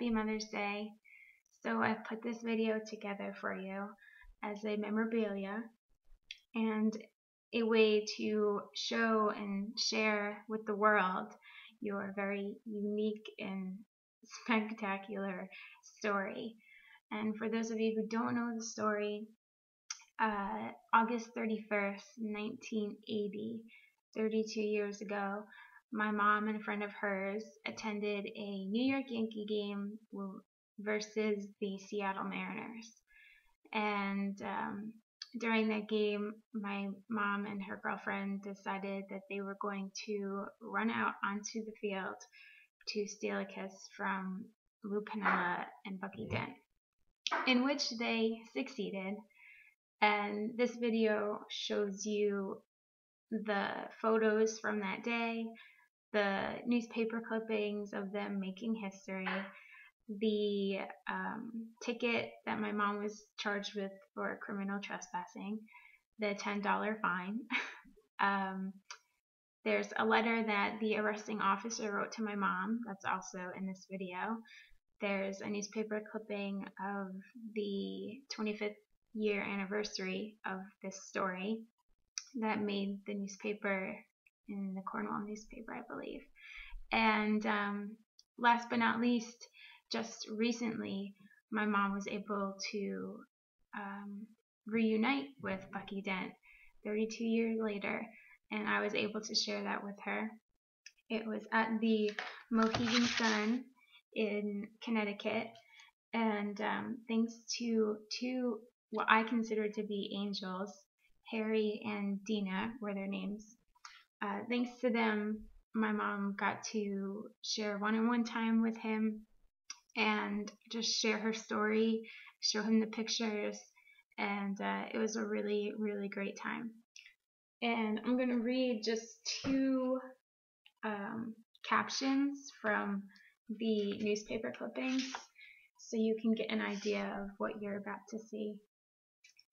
Happy Mother's Day. So I've put this video together for you as a memorabilia and a way to show and share with the world your very unique and spectacular story. And for those of you who don't know the story, August 31st, 1980, 32 years ago, my mom and a friend of hers attended a New York Yankee game versus the Seattle Mariners. And during that game, my mom and her girlfriend decided that they were going to run out onto the field to steal a kiss from Lou Piniella and Bucky Dent, in which they succeeded. And this video shows you the photos from that day, the newspaper clippings of them making history, the ticket that my mom was charged with for criminal trespassing, the $10 fine. There's a letter that the arresting officer wrote to my mom that's also in this video. There's a newspaper clipping of the 25th year anniversary of this story that made the newspaper, in the Cornwall newspaper, I believe. And last but not least, just recently, my mom was able to reunite with Bucky Dent 32 years later, and I was able to share that with her. It was at the Mohegan Sun in Connecticut, and thanks to two what I consider to be angels, Harry and Dina were their names. Thanks to them, my mom got to share one-on-one time with him and just share her story, show him the pictures, and it was a really, really great time. And I'm going to read just two captions from the newspaper clippings so you can get an idea of what you're about to see.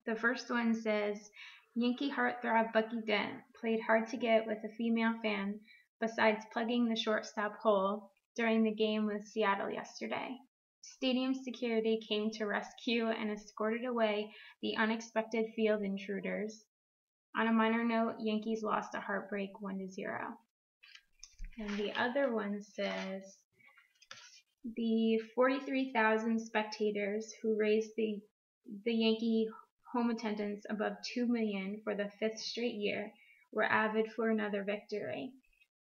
The first one says, Yankee heartthrob Bucky Dent played hard to get with a female fan besides plugging the shortstop hole during the game with Seattle yesterday. Stadium security came to rescue and escorted away the unexpected field intruders. On a minor note, Yankees lost a heartbreak 1-0. And the other one says, the 43,000 spectators who raised the Yankee home attendance above 2 million for the 5th straight year were avid for another victory.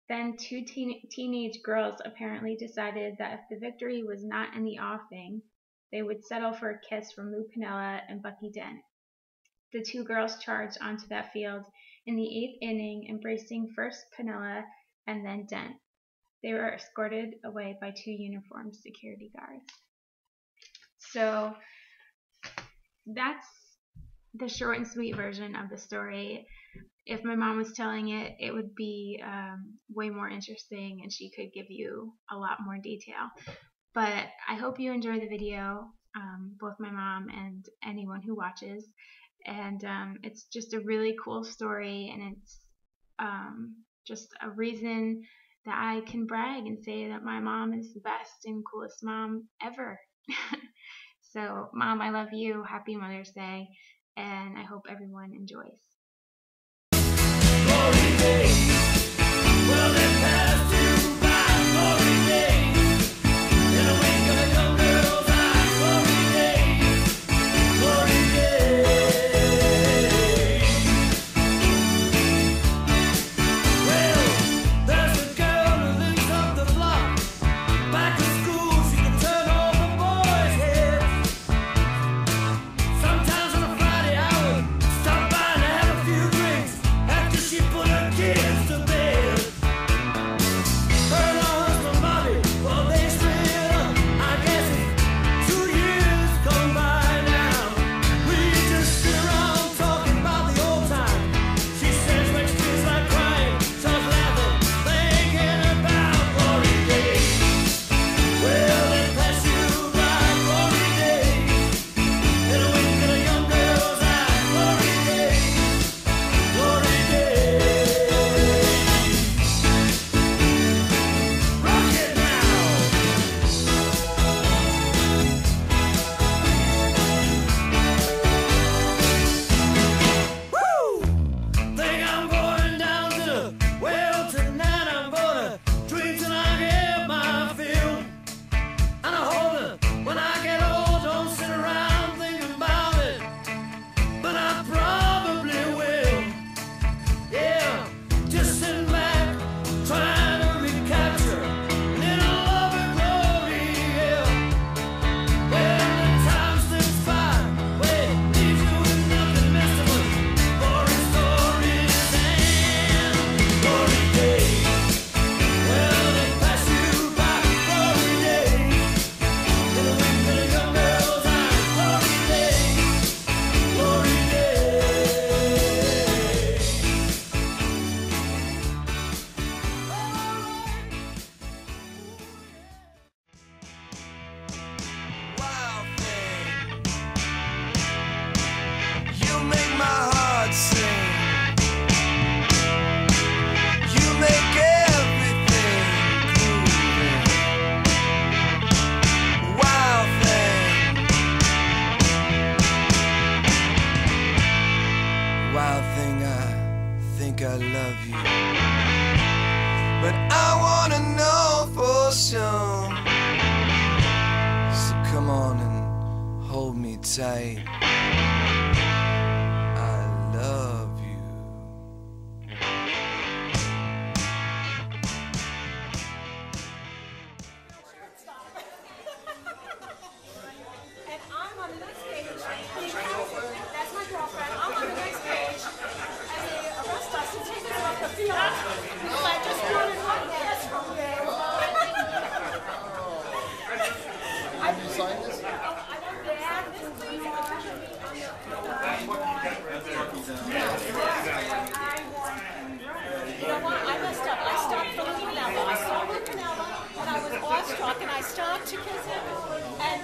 Then two teenage girls apparently decided that if the victory was not in the offing, they would settle for a kiss from Lou Piniella and Bucky Dent. The two girls charged onto that field in the 8th inning, embracing first Piniella and then Dent. They were escorted away by two uniformed security guards. So that's the short and sweet version of the story. If my mom was telling it, it would be way more interesting and she could give you a lot more detail. But I hope you enjoy the video, both my mom and anyone who watches. And it's just a really cool story, and it's just a reason that I can brag and say that my mom is the best and coolest mom ever. So, Mom, I love you. Happy Mother's Day. And I hope everyone enjoys. Glory days, well, they passed you by. Glory days, in a wink of a young girl's eye. Glory days, glory days. Well, there's a girl who lives up the block. Back to school, she can turn all the boys' heads. Sometimes on a Friday I would stop by and have think I love you, but I wanna know for sure. So come on and hold me tight. I love you. And I'm on the next page. That's my girlfriend. I'm on the next page. And they arrest us and take us off the field. Because I just wanted one kiss from you. Have you signed this? I don't add this, please. You know what? I messed up. I stopped for the Canelo. I saw the Canelo and I was awestruck and I stopped to kiss him. And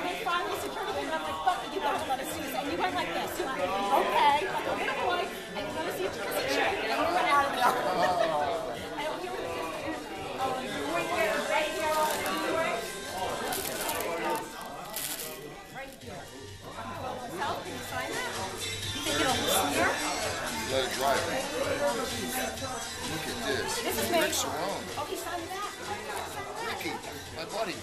then finally security came and I'm like, fuck, you got to let us do this. And you went like this. You went, okay, like a little boy, and you let us see you kiss a chick. And you went out of there. I don't hear what it is. Oh, you were here, right here on the board. Right here. Myself, can you sign that? You think it'll smear? Let it dry. Look at this. This is me. Rick Cerrone. Oh, he signed that. Ricky, my buddy.